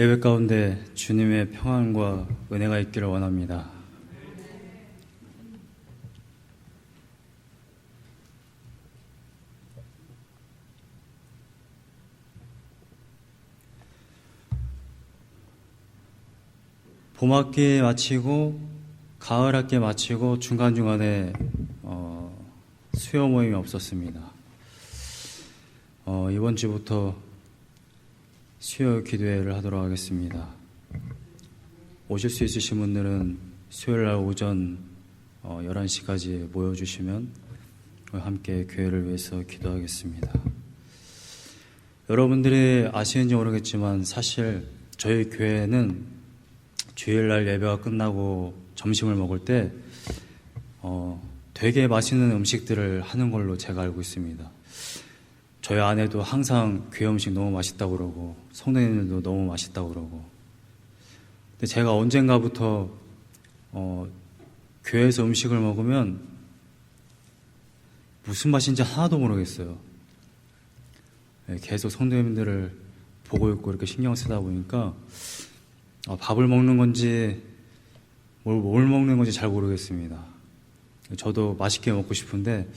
예배 가운데 주님의 평안과 은혜가 있기를 원합니다. 봄학기 마치고 가을학기 마치고 중간중간에 수요 모임이 없었습니다. 이번 주부터 수요 기도회를 하도록 하겠습니다. 오실 수 있으신 분들은 수요일날 오전 11시까지 모여주시면 함께 교회를 위해서 기도하겠습니다. 여러분들이 아시는지 모르겠지만 사실 저희 교회는 주일날 예배가 끝나고 점심을 먹을 때 되게 맛있는 음식들을 하는 걸로 제가 알고 있습니다. 저희 아내도 항상 교회 음식 너무 맛있다고 그러고 성도님들도 너무 맛있다고 그러고, 근데 제가 언젠가부터 교회에서 음식을 먹으면 무슨 맛인지 하나도 모르겠어요. 계속 성도님들을 보고 있고 이렇게 신경 쓰다 보니까 밥을 먹는 건지 뭘 먹는 건지 잘 모르겠습니다. 저도 맛있게 먹고 싶은데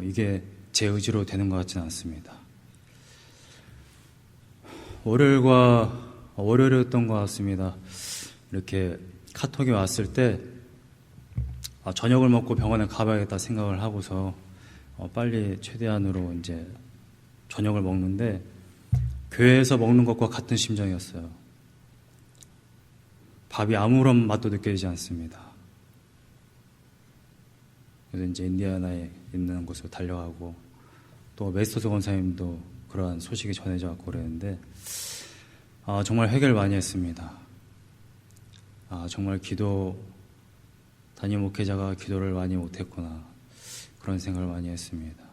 이게 제 의지로 되는 것 같지는 않습니다. 월요일이었던 것 같습니다. 이렇게 카톡이 왔을 때 저녁을 먹고 병원에 가봐야겠다 생각을 하고서 빨리 최대한으로 이제 저녁을 먹는데 교회에서 먹는 것과 같은 심정이었어요. 밥이 아무런 맛도 느껴지지 않습니다. 그래서 이제 인디아나에 있는 곳으로 달려가고, 또 메스터스 권사님도 그러한 소식이 전해져 왔고 그랬는데 정말 회개를 많이 했습니다. 정말 담임 목회자가 기도를 많이 못했구나, 그런 생각을 많이 했습니다.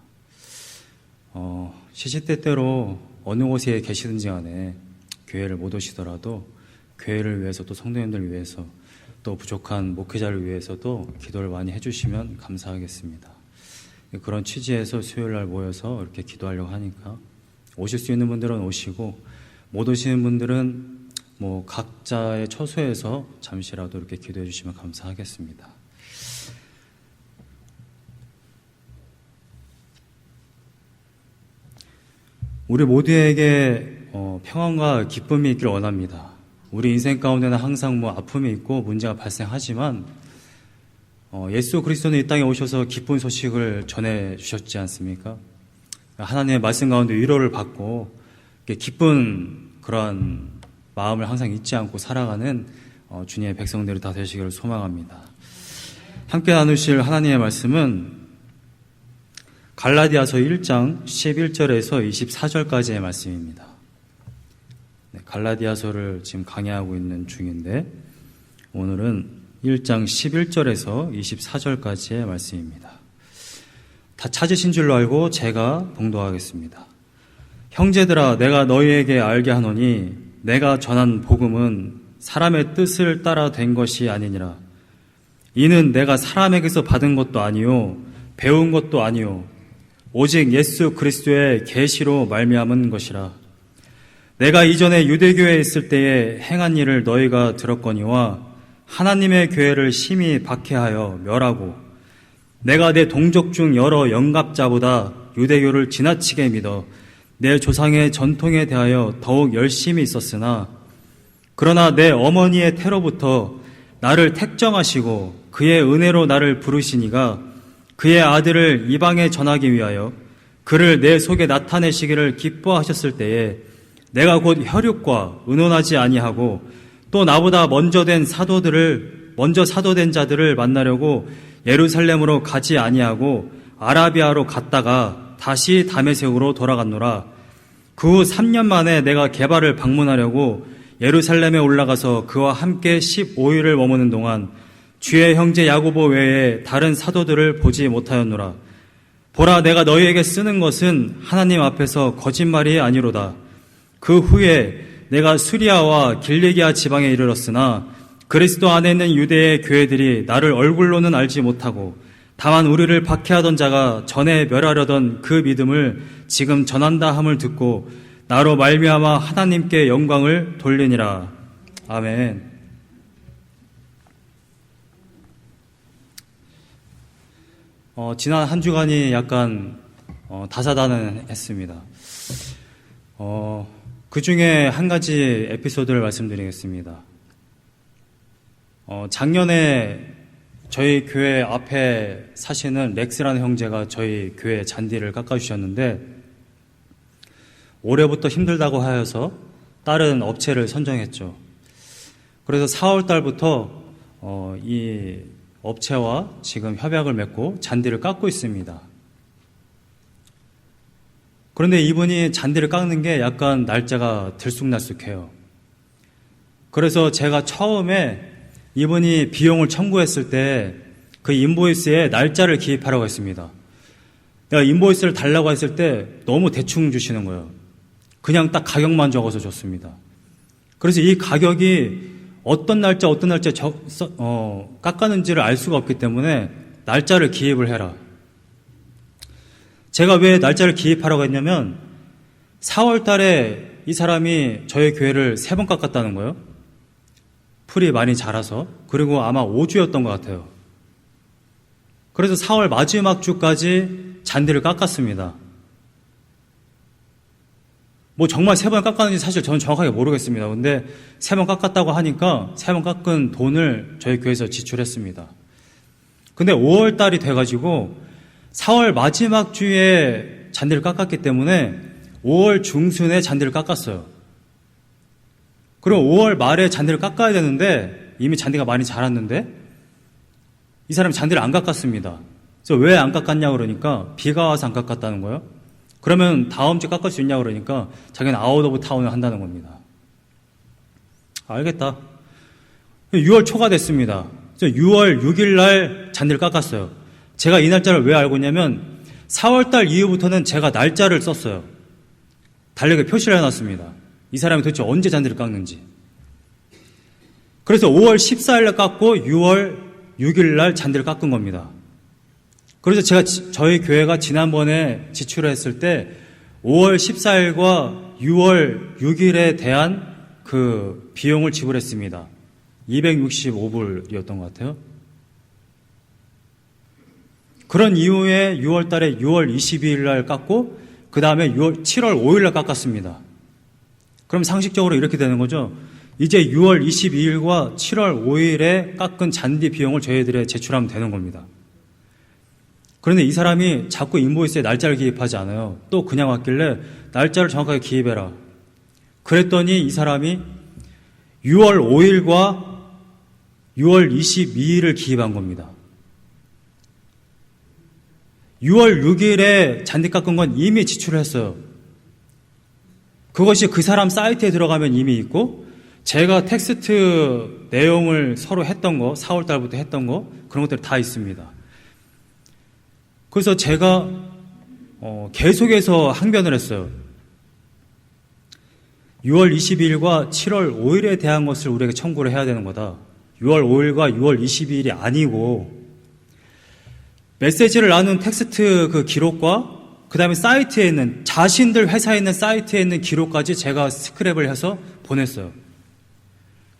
시시때때로 어느 곳에 계시든지 간에 교회를 못 오시더라도 교회를 위해서, 또 성도님들을 위해서, 또 부족한 목회자를 위해서도 기도를 많이 해주시면 감사하겠습니다. 그런 취지에서 수요일날 모여서 이렇게 기도하려고 하니까 오실 수 있는 분들은 오시고, 못 오시는 분들은 각자의 처소에서 잠시라도 이렇게 기도해 주시면 감사하겠습니다. 우리 모두에게 평안과 기쁨이 있기를 원합니다. 우리 인생 가운데는 항상 아픔이 있고 문제가 발생하지만 예수 그리스도는 이 땅에 오셔서 기쁜 소식을 전해 주셨지 않습니까? 하나님의 말씀 가운데 위로를 받고 기쁜 그러한 마음을 항상 잊지 않고 살아가는 주님의 백성들이 다 되시기를 소망합니다. 함께 나누실 하나님의 말씀은 갈라디아서 1장 11절에서 24절까지의 말씀입니다. 갈라디아서를 지금 강의하고 있는 중인데 오늘은 1장 11절에서 24절까지의 말씀입니다. 다 찾으신 줄로 알고 제가 봉독하겠습니다. 형제들아, 내가 너희에게 알게 하노니 내가 전한 복음은 사람의 뜻을 따라 된 것이 아니니라. 이는 내가 사람에게서 받은 것도 아니요 배운 것도 아니요 오직 예수 그리스도의 계시로 말미암은 것이라. 내가 이전에 유대교회에 있을 때에 행한 일을 너희가 들었거니와 하나님의 교회를 심히 박해하여 멸하고 내가 내 동족 중 여러 영갑자보다 유대교를 지나치게 믿어 내 조상의 전통에 대하여 더욱 열심히 있었으나, 그러나 내 어머니의 태로부터 나를 택정하시고 그의 은혜로 나를 부르시니가 그의 아들을 이방에 전하기 위하여 그를 내 속에 나타내시기를 기뻐하셨을 때에 내가 곧 혈육과 의논하지 아니하고 또 나보다 먼저 사도된 자들을 만나려고 예루살렘으로 가지 아니하고 아라비아로 갔다가 다시 다메섹으로 돌아갔노라. 그 후 3년 만에 내가 게바를 방문하려고 예루살렘에 올라가서 그와 함께 15일을 머무는 동안 주의 형제 야고보 외에 다른 사도들을 보지 못하였노라. 보라, 내가 너희에게 쓰는 것은 하나님 앞에서 거짓말이 아니로다. 그 후에 내가 수리아와 길리기아 지방에 이르렀으나 그리스도 안에 있는 유대의 교회들이 나를 얼굴로는 알지 못하고 다만 우리를 박해하던 자가 전에 멸하려던 그 믿음을 지금 전한다 함을 듣고 나로 말미암아 하나님께 영광을 돌리니라. 아멘. 지난 한 주간이 약간 다사다난했습니다. 그 중에 한 가지 에피소드를 말씀드리겠습니다. 작년에 저희 교회 앞에 사시는 렉스라는 형제가 저희 교회 잔디를 깎아주셨는데, 올해부터 힘들다고 하여서 다른 업체를 선정했죠. 그래서 4월 달부터 이 업체와 지금 협약을 맺고 잔디를 깎고 있습니다. 그런데 이분이 잔디를 깎는 게 약간 날짜가 들쑥날쑥해요. 그래서 제가 처음에 이분이 비용을 청구했을 때 그 인보이스에 날짜를 기입하라고 했습니다. 내가 인보이스를 달라고 했을 때 너무 대충 주시는 거예요. 그냥 딱 가격만 적어서 줬습니다. 그래서 이 가격이 어떤 날짜 깎았는지를 알 수가 없기 때문에 날짜를 기입을 해라. 제가 왜 날짜를 기입하라고 했냐면 4월 달에 이 사람이 저희 교회를 3번 깎았다는 거예요. 풀이 많이 자라서. 그리고 아마 5주였던 것 같아요. 그래서 4월 마지막 주까지 잔디를 깎았습니다. 뭐 정말 3번 깎았는지 사실 저는 정확하게 모르겠습니다. 근데 3번 깎았다고 하니까 3번 깎은 돈을 저희 교회에서 지출했습니다. 근데 5월 달이 돼가지고 4월 마지막 주에 잔디를 깎았기 때문에 5월 중순에 잔디를 깎았어요. 그럼 5월 말에 잔디를 깎아야 되는데 이미 잔디가 많이 자랐는데 이 사람이 잔디를 안 깎았습니다. 그래서 왜 안 깎았냐 그러니까 비가 와서 안 깎았다는 거예요. 그러면 다음 주에 깎을 수 있냐 그러니까 자기는 아웃 오브 타운을 한다는 겁니다. 알겠다. 6월 초가 됐습니다. 6월 6일 날 잔디를 깎았어요. 제가 이 날짜를 왜 알고 있냐면 4월 달 이후부터는 제가 날짜를 썼어요. 달력에 표시를 해놨습니다. 이 사람이 도대체 언제 잔디를 깎는지. 그래서 5월 14일 날 깎고 6월 6일 날 잔디를 깎은 겁니다. 그래서 제가 저희 교회가 지난번에 지출을 했을 때 5월 14일과 6월 6일에 대한 그 비용을 지불했습니다. 265불이었던 것 같아요. 그런 이후에 6월 달에 6월 22일 날 깎고 그 다음에 7월 5일 날 깎았습니다. 그럼 상식적으로 이렇게 되는 거죠. 이제 6월 22일과 7월 5일에 깎은 잔디 비용을 저희들에 제출하면 되는 겁니다. 그런데 이 사람이 자꾸 인보이스에 날짜를 기입하지 않아요. 또 그냥 왔길래 날짜를 정확하게 기입해라. 그랬더니 이 사람이 6월 5일과 6월 22일을 기입한 겁니다. 6월 6일에 잔디 깎은 건 이미 지출을 했어요. 그것이 그 사람 사이트에 들어가면 이미 있고 제가 텍스트 내용을 서로 했던 거, 4월 달부터 했던 거 그런 것들이 다 있습니다. 그래서 제가 계속해서 항변을 했어요. 6월 22일과 7월 5일에 대한 것을 우리에게 청구를 해야 되는 거다. 6월 5일과 6월 22일이 아니고 메시지를 나눈 텍스트 그 기록과 그 다음에 사이트에 있는 자신들 회사에 있는 사이트에 있는 기록까지 제가 스크랩을 해서 보냈어요.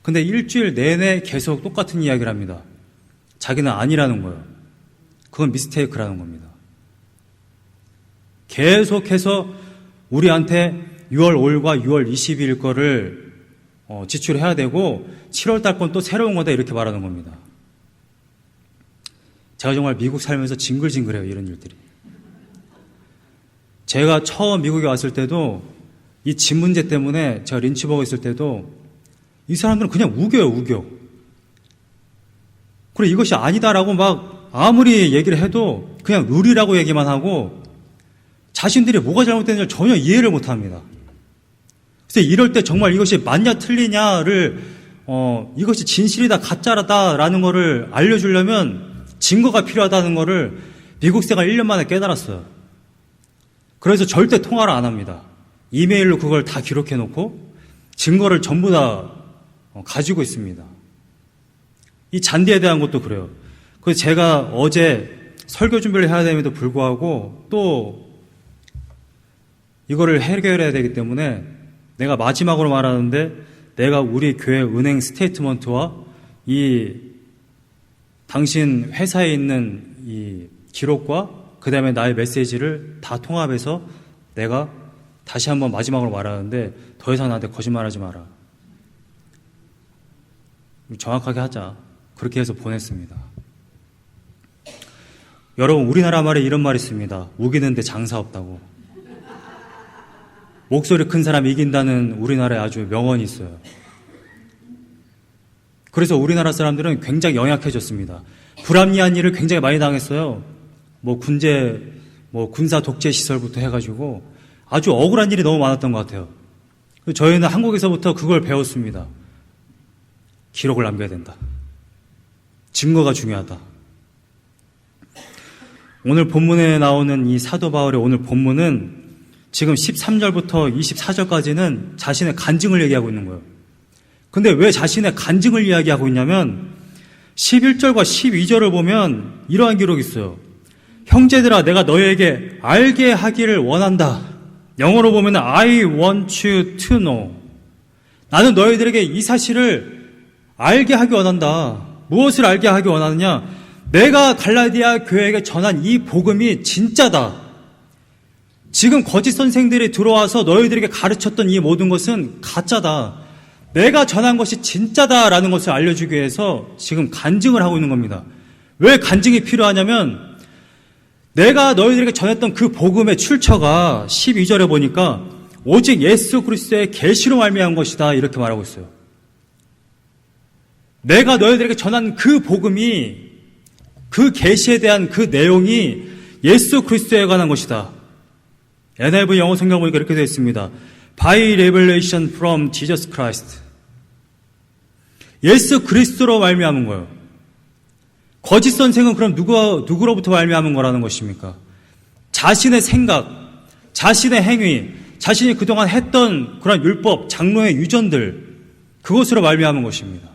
근데 일주일 내내 계속 똑같은 이야기를 합니다. 자기는 아니라는 거예요. 그건 미스테이크라는 겁니다. 계속해서 우리한테 6월 5일과 6월 22일 거를 지출해야 되고 7월 달 건 또 새로운 거다 이렇게 말하는 겁니다. 제가 정말 미국 살면서 징글징글해요. 이런 일들이. 제가 처음 미국에 왔을 때도 이 집 문제 때문에 제가 린치버거 있을 때도 이 사람들은 그냥 우겨요. 우겨. 그래 이것이 아니다라고 막 아무리 얘기를 해도 그냥 룰이라고 얘기만 하고 자신들이 뭐가 잘못됐는지 전혀 이해를 못합니다. 그래서 이럴 때 정말 이것이 맞냐 틀리냐를 이것이 진실이다 가짜라다라는 거를 알려주려면 증거가 필요하다는 거를 미국 생활 1년 만에 깨달았어요. 그래서 절대 통화를 안 합니다. 이메일로 그걸 다 기록해 놓고 증거를 전부 다 가지고 있습니다. 이 잔디에 대한 것도 그래요. 그래서 제가 어제 설교 준비를 해야 됨에도 불구하고 또 이거를 해결해야 되기 때문에 내가 마지막으로 말하는데 내가 우리 교회 은행 스테이트먼트와 이 당신 회사에 있는 이 기록과 그 다음에 나의 메시지를 다 통합해서 내가 다시 한번 마지막으로 말하는데 더 이상 나한테 거짓말하지 마라. 정확하게 하자. 그렇게 해서 보냈습니다. 여러분, 우리나라 말에 이런 말이 있습니다. 우기는데 장사 없다고. 목소리 큰 사람이 이긴다는 우리나라에 아주 명언이 있어요. 그래서 우리나라 사람들은 굉장히 연약해졌습니다. 불합리한 일을 굉장히 많이 당했어요. 군사 독재 시설부터 해가지고 아주 억울한 일이 너무 많았던 것 같아요. 저희는 한국에서부터 그걸 배웠습니다. 기록을 남겨야 된다. 증거가 중요하다. 오늘 본문에 나오는 이 사도 바울의 오늘 본문은 지금 13절부터 24절까지는 자신의 간증을 얘기하고 있는 거예요. 근데 왜 자신의 간증을 이야기하고 있냐면 11절과 12절을 보면 이러한 기록이 있어요. 형제들아, 내가 너희에게 알게 하기를 원한다. 영어로 보면 I want you to know. 나는 너희들에게 이 사실을 알게 하기 원한다. 무엇을 알게 하기 원하느냐? 내가 갈라디아 교회에게 전한 이 복음이 진짜다. 지금 거짓 선생들이 들어와서 너희들에게 가르쳤던 이 모든 것은 가짜다. 내가 전한 것이 진짜다라는 것을 알려주기 위해서 지금 간증을 하고 있는 겁니다. 왜 간증이 필요하냐면 내가 너희들에게 전했던 그 복음의 출처가 12절에 보니까 오직 예수 그리스도의 계시로 말미암은 것이다, 이렇게 말하고 있어요. 내가 너희들에게 전한 그 복음이, 그 계시에 대한 그 내용이 예수 그리스도에 관한 것이다. NIV 영어 성경 보니까 이렇게 되어 있습니다. By revelation from Jesus Christ. 예수 그리스도로 말미암은 거예요. 거짓 선생은 그럼 누구로부터 말미암은 거라는 것입니까? 자신의 생각, 자신의 행위, 자신이 그동안 했던 그런 율법, 장로의 유전들, 그것으로 말미암은 것입니다.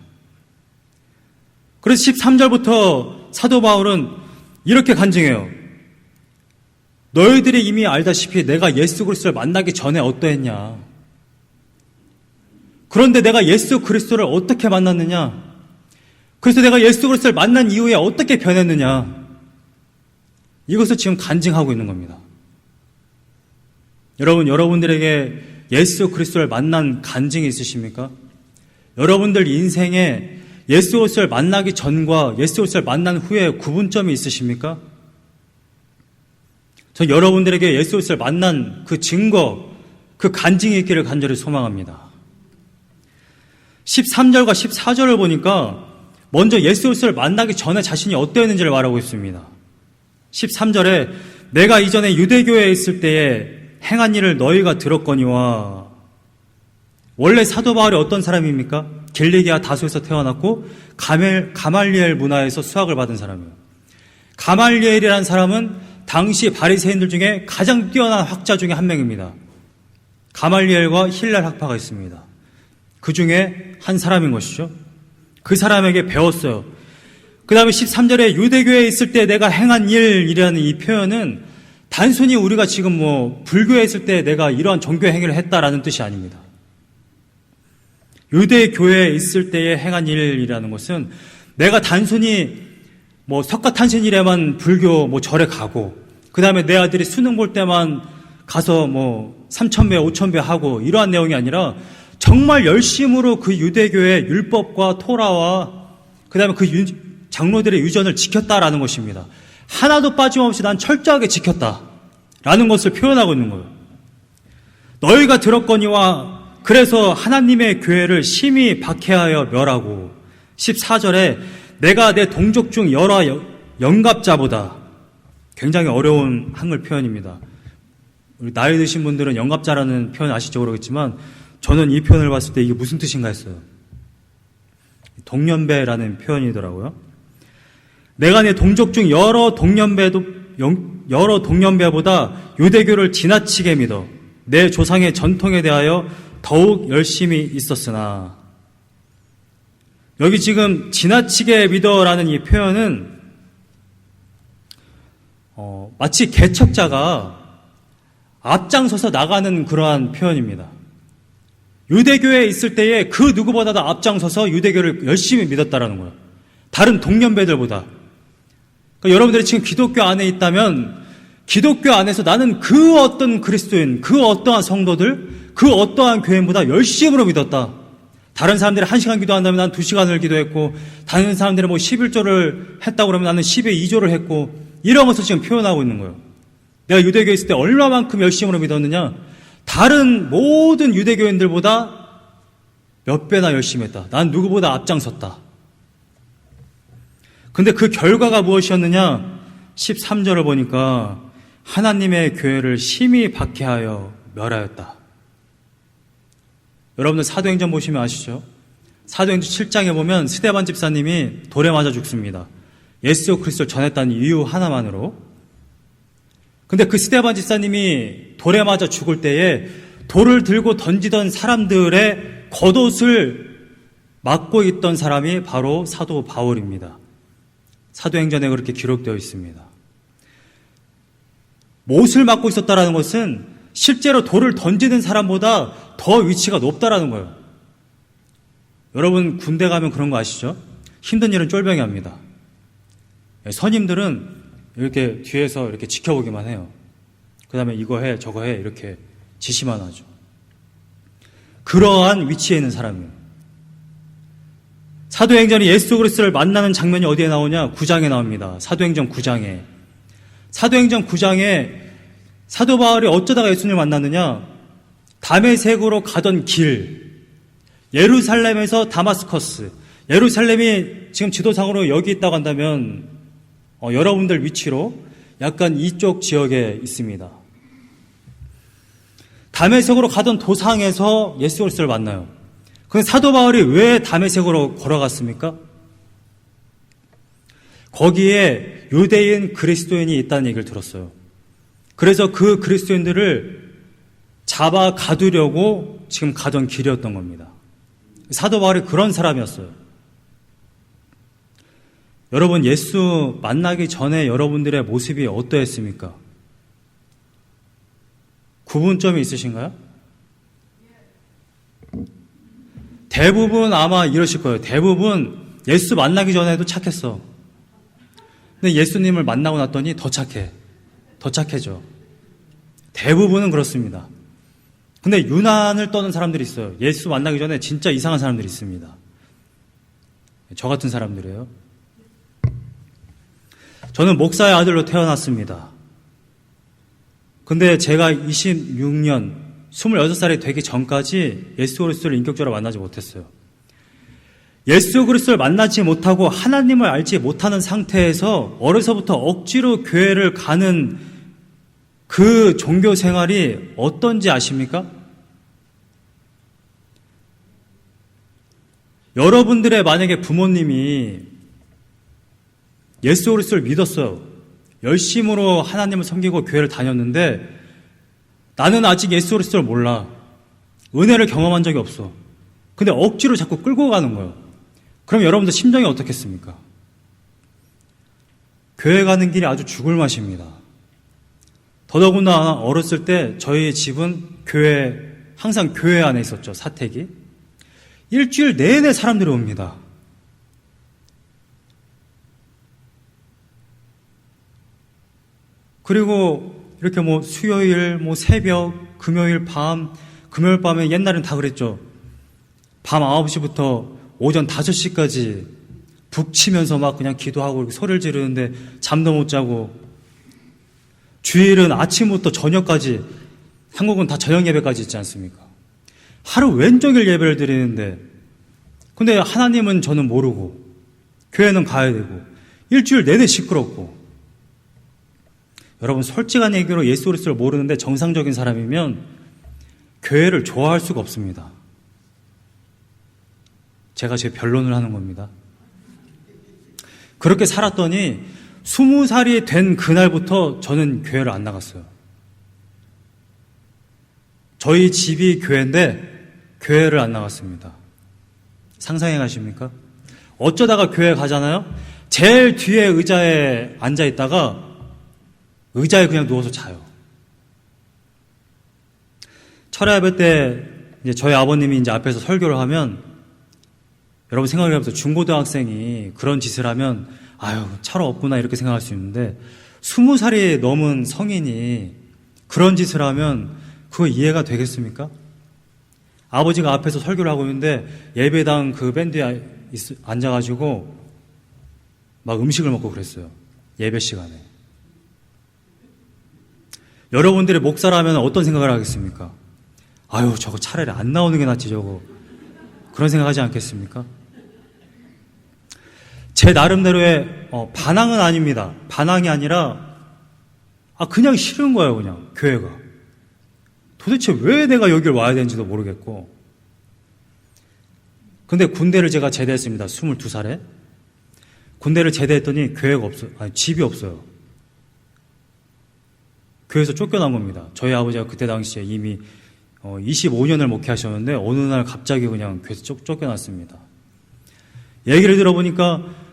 그래서 13절부터 사도 바울은 이렇게 간증해요. 너희들이 이미 알다시피 내가 예수 그리스도를 만나기 전에 어떠했냐. 그런데 내가 예수 그리스도를 어떻게 만났느냐. 그래서 내가 예수 그리스도를 만난 이후에 어떻게 변했느냐. 이것을 지금 간증하고 있는 겁니다. 여러분들에게 예수 그리스도를 만난 간증이 있으십니까? 여러분들 인생에 예수 그리스도를 만나기 전과 예수 그리스도를 만난 후에 구분점이 있으십니까? 전 여러분들에게 예수 그리스도를 만난 그 증거, 그 간증이 있기를 간절히 소망합니다. 13절과 14절을 보니까 먼저 예수 그리스도를 만나기 전에 자신이 어떠했는지를 말하고 있습니다. 13절에 내가 이전에 유대교회에 있을 때에 행한 일을 너희가 들었거니와. 원래 사도 바울이 어떤 사람입니까? 길리기아 다소에서 태어났고 가말리엘 문화에서 수학을 받은 사람이에요. 가말리엘이라는 사람은 당시 바리새인들 중에 가장 뛰어난 학자 중에 한 명입니다. 가말리엘과 힐랄 학파가 있습니다. 그 중에 한 사람인 것이죠. 그 사람에게 배웠어요. 그 다음에 13절에 유대교회에 있을 때 내가 행한 일이라는 이 표현은 단순히 우리가 지금 불교에 있을 때 내가 이러한 종교 행위를 했다라는 뜻이 아닙니다. 유대교회에 있을 때에 행한 일이라는 것은 내가 단순히 석가탄신일에만 불교 절에 가고, 그 다음에 내 아들이 수능 볼 때만 가서 3,000배, 5,000배 하고 이러한 내용이 아니라 정말 열심으로 그 유대교의 율법과 토라와 그 다음에 그 장로들의 유전을 지켰다라는 것입니다. 하나도 빠짐없이 난 철저하게 지켰다라는 것을 표현하고 있는 거예요. 너희가 들었거니와 그래서 하나님의 교회를 심히 박해하여 멸하고. 14절에 내가 내 동족 중 여러 영갑자보다. 굉장히 어려운 한글 표현입니다. 우리 나이 드신 분들은 영갑자라는 표현 아실지 모르겠지만 저는 이 표현을 봤을 때 이게 무슨 뜻인가 했어요. 동년배라는 표현이더라고요. 내가 내 동족 중 여러 동년배보다 유대교를 지나치게 믿어 내 조상의 전통에 대하여 더욱 열심히 있었으나. 여기 지금 지나치게 믿어라는 이 표현은 마치 개척자가 앞장서서 나가는 그러한 표현입니다. 유대교에 있을 때에 그 누구보다도 앞장서서 유대교를 열심히 믿었다라는 거예요. 다른 동년배들보다. 그러니까 여러분들이 지금 기독교 안에 있다면 기독교 안에서 나는 그 어떤 그리스도인, 그 어떠한 성도들, 그 어떠한 교인보다 열심으로 믿었다. 다른 사람들이 1시간 기도한다면 나는 2시간을 기도했고, 다른 사람들이 뭐 11조를 했다고 그러면 나는 12조를 했고, 이런 것을 지금 표현하고 있는 거예요. 내가 유대교에 있을 때 얼마만큼 열심으로 믿었느냐? 다른 모든 유대교인들보다 몇 배나 열심히 했다. 난 누구보다 앞장섰다. 근데 그 결과가 무엇이었느냐? 13절을 보니까 하나님의 교회를 심히 박해하여 멸하였다. 여러분들 사도행전 보시면 아시죠? 사도행전 7장에 보면 스데반 집사님이 돌에 맞아 죽습니다. 예수 그리스도를 전했다는 이유 하나만으로. 근데 그 스데반 집사님이 돌에 맞아 죽을 때에 돌을 들고 던지던 사람들의 겉옷을 막고 있던 사람이 바로 사도 바울입니다. 사도행전에 그렇게 기록되어 있습니다. 못을 막고 있었다는 것은 실제로 돌을 던지는 사람보다 더 위치가 높다라는 거예요. 여러분 군대 가면 그런 거 아시죠? 힘든 일은 쫄병이 합니다. 선임들은 이렇게 뒤에서 이렇게 지켜보기만 해요. 그 다음에 이거 해 저거 해 이렇게 지시만 하죠. 그러한 위치에 있는 사람이에요. 사도행전이 예수 그리스도를 만나는 장면이 어디에 나오냐? 9장에 나옵니다. 사도행전 9장에. 사도행전 9장에 사도 바울이 어쩌다가 예수님을 만났느냐? 다메섹으로 가던 길, 예루살렘에서 다마스커스, 예루살렘이 지금 지도상으로 여기 있다고 한다면 여러분들 위치로 약간 이쪽 지역에 있습니다. 다메섹으로 가던 도상에서 예수 그리스도를 만나요. 그럼 사도 바울이 왜 다메섹으로 걸어갔습니까? 거기에 유대인 그리스도인이 있다는 얘기를 들었어요. 그래서 그 그리스도인들을 잡아 가두려고 지금 가던 길이었던 겁니다. 사도 바울이 그런 사람이었어요. 여러분 예수 만나기 전에 여러분들의 모습이 어떠했습니까? 구분점이 있으신가요? 대부분 아마 이러실 거예요. 대부분 예수 만나기 전에도 착했어. 근데 예수님을 만나고 났더니 더 착해. 더 착해져. 대부분은 그렇습니다. 근데 유난을 떠는 사람들이 있어요. 예수 만나기 전에 진짜 이상한 사람들이 있습니다. 저 같은 사람들이에요. 저는 목사의 아들로 태어났습니다. 근데 제가 26년, 26살이 되기 전까지 예수 그리스도를 인격적으로 만나지 못했어요. 예수 그리스도를 만나지 못하고 하나님을 알지 못하는 상태에서 어려서부터 억지로 교회를 가는 그 종교 생활이 어떤지 아십니까? 여러분들의 만약에 부모님이 예수 그리스도를 믿었어요. 열심으로 하나님을 섬기고 교회를 다녔는데 나는 아직 예수 그리스도를 몰라. 은혜를 경험한 적이 없어. 근데 억지로 자꾸 끌고 가는 거예요. 그럼 여러분들 심정이 어떻겠습니까? 교회 가는 길이 아주 죽을 맛입니다. 더더구나 어렸을 때 저희 집은 항상 교회 안에 있었죠. 사택이. 일주일 내내 사람들이 옵니다. 그리고 이렇게 수요일, 새벽, 금요일 밤, 금요일 밤에 옛날엔 다 그랬죠. 밤 9시부터 오전 5시까지 북치면서 막 그냥 기도하고 소리를 지르는데 잠도 못 자고, 주일은 아침부터 저녁까지, 한국은 다 저녁 예배까지 있지 않습니까? 하루 왼쪽일 예배를 드리는데, 근데 하나님은 저는 모르고, 교회는 가야 되고, 일주일 내내 시끄럽고. 여러분 솔직한 얘기로 예수 그리스도를 모르는데 정상적인 사람이면 교회를 좋아할 수가 없습니다. 제가 제 변론을 하는 겁니다. 그렇게 살았더니 20살이 된 그날부터 저는 교회를 안 나갔어요. 저희 집이 교회인데 교회를 안 나갔습니다. 상상해 가십니까? 어쩌다가 교회 가잖아요? 제일 뒤에 의자에 앉아 있다가 의자에 그냥 누워서 자요. 철야 예배 때 이제 저희 아버님이 이제 앞에서 설교를 하면 여러분 생각을 해보세요. 중고등학생이 그런 짓을 하면 아유 철 없구나 이렇게 생각할 수 있는데 20살이 넘은 성인이 그런 짓을 하면 그거 이해가 되겠습니까? 아버지가 앞에서 설교를 하고 있는데 예배당 그 밴드에 앉아가지고 막 음식을 먹고 그랬어요. 예배 시간에. 여러분들이 목사라면 어떤 생각을 하겠습니까? 아유 저거 차라리 안 나오는 게 낫지 저거. 그런 생각하지 않겠습니까? 제 나름대로의 반항은 아닙니다. 반항이 아니라 그냥 싫은 거예요. 그냥 교회가. 도대체 왜 내가 여길 와야 되는지도 모르겠고. 근데 군대를 제가 제대했습니다. 22살에. 군대를 제대했더니 교회가 없어요. 집이 없어요. 교회에서 쫓겨난 겁니다. 저희 아버지가 그때 당시에 이미 25년을 목회하셨는데 어느 날 갑자기 그냥 교회에서 쫓겨났습니다. 얘기를 들어보니까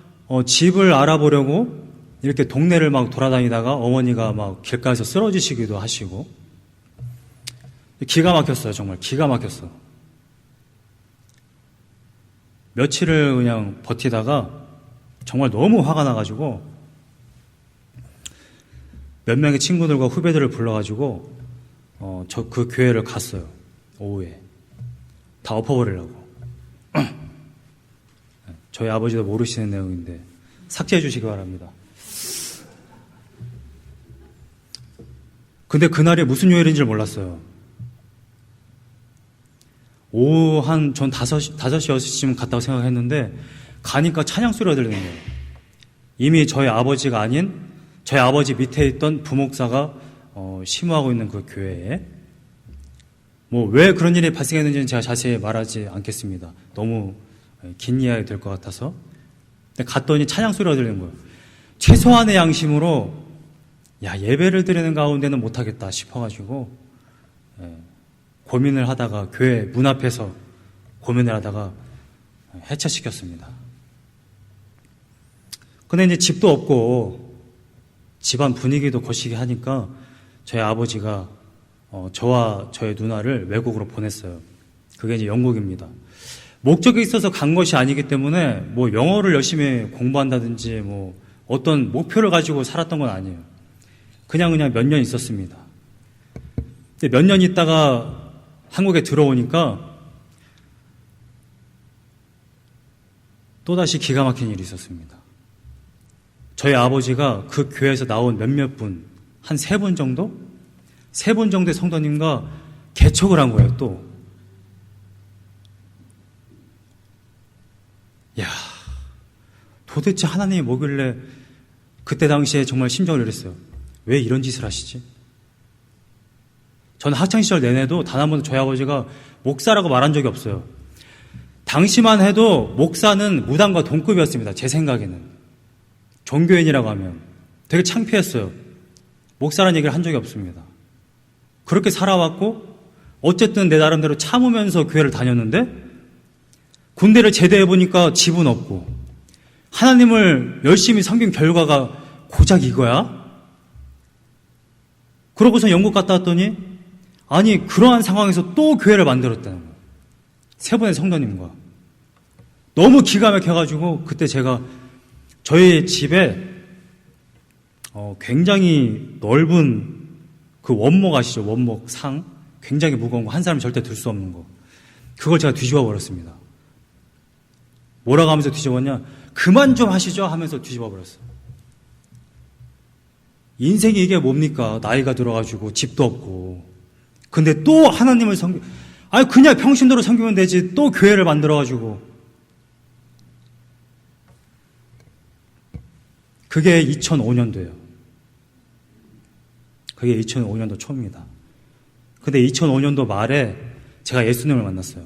집을 알아보려고 이렇게 동네를 막 돌아다니다가 어머니가 막 길가에서 쓰러지시기도 하시고 기가 막혔어요. 정말 기가 막혔어. 며칠을 그냥 버티다가 정말 너무 화가 나가지고 몇 명의 친구들과 후배들을 불러가지고 저 그 교회를 갔어요. 오후에 다 엎어버리려고. 저희 아버지도 모르시는 내용인데 삭제해 주시기 바랍니다. 근데 그날이 무슨 요일인지를 몰랐어요. 오후 전 5시, 6시쯤 갔다고 생각했는데 가니까 찬양 소리가 들리는 거예요. 이미 저희 아버지가 아닌 저희 아버지 밑에 있던 부목사가 심호하고 있는 그 교회에 왜 그런 일이 발생했는지는 제가 자세히 말하지 않겠습니다. 너무 긴 이야기 될 것 같아서. 근데 갔더니 찬양 소리가 들리는 거예요. 최소한의 양심으로 예배를 드리는 가운데는 못하겠다 싶어가지고 고민을 하다가 교회 문 앞에서 고민을 하다가 해체시켰습니다. 근데 이제 집도 없고 집안 분위기도 거시기 하니까 저희 아버지가 저와 저희 누나를 외국으로 보냈어요. 그게 이제 영국입니다. 목적이 있어서 간 것이 아니기 때문에 영어를 열심히 공부한다든지 어떤 목표를 가지고 살았던 건 아니에요. 그냥 몇 년 있었습니다. 근데 몇 년 있다가 한국에 들어오니까 또다시 기가 막힌 일이 있었습니다. 저희 아버지가 그 교회에서 나온 몇몇 분, 한 3분 정도? 3분 정도의 성도님과 개척을 한 거예요, 또. 도대체 하나님이 뭐길래 그때 당시에 정말 심정을 이랬어요. 왜 이런 짓을 하시지? 저는 학창시절 내내도 단 한 번도 저희 아버지가 목사라고 말한 적이 없어요. 당시만 해도 목사는 무당과 동급이었습니다. 제 생각에는. 종교인이라고 하면. 되게 창피했어요. 목사라는 얘기를 한 적이 없습니다. 그렇게 살아왔고 어쨌든 내 나름대로 참으면서 교회를 다녔는데 군대를 제대해보니까 집은 없고 하나님을 열심히 섬긴 결과가 고작 이거야? 그러고서 영국 갔다 왔더니 그러한 상황에서 또 교회를 만들었다는 거예요. 3분의 성도님과. 너무 기가 막혀가지고 그때 제가 저희 집에 굉장히 넓은 그 원목 아시죠? 원목 상 굉장히 무거운 거 한 사람이 절대 들 수 없는 거 그걸 제가 뒤집어 버렸습니다. 뭐라고 하면서 뒤집었냐? 그만 좀 하시죠 하면서 뒤집어 버렸어요. 인생이 이게 뭡니까? 나이가 들어가지고 집도 없고 근데 또 하나님을 그냥 평신도로 섬기면 되지 또 교회를 만들어가지고 그게 2005년도예요. 그게 2005년도 초입니다. 근데 2005년도 말에 제가 예수님을 만났어요.